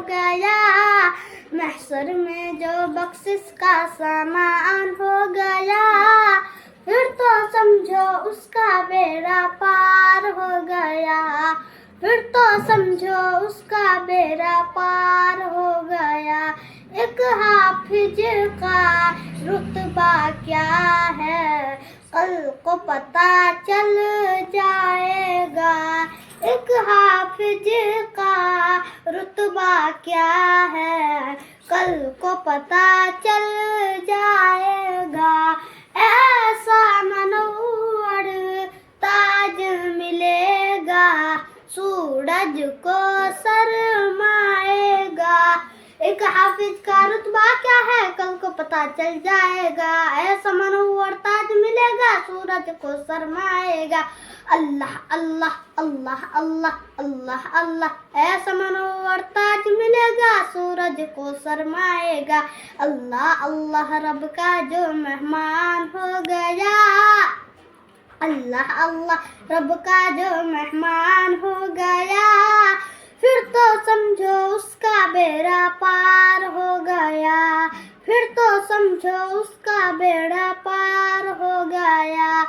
गया। महशर में जो बख्शिश का सामान हो गया, फिर तो समझो उसका बेड़ा पार हो गया। फिर तो समझो उसका बेड़ा पार हो गया। एक हाफिज का रुतबा क्या है, कल को पता चल जाएगा। एक हाफिज का रुतबा क्या है, कल को पता चल जाएगा। ऐसा मनोवर ताज मिलेगा, सूरज को शर्माएगा। एक हाफिज का रुतबा क्या है, कल को पता चल जाएगा। ऐसा मनोवर ताज मिलेगा, सूरज को शर्माएगा। अल्लाह अल्लाह अल्लाह अल्लाह अल्लाह अल्लाह। ऐसा मनोवर ताज मिलेगा, सूरज को शर्माएगा। अल्लाह अल्लाह रब का जो मेहमान हो गया। अल्लाह अल्लाह रब का जो मेहमान हो गया, फिर तो समझो उसका बेड़ा पार हो गया। फिर तो समझो उसका बेड़ा पार हो गया।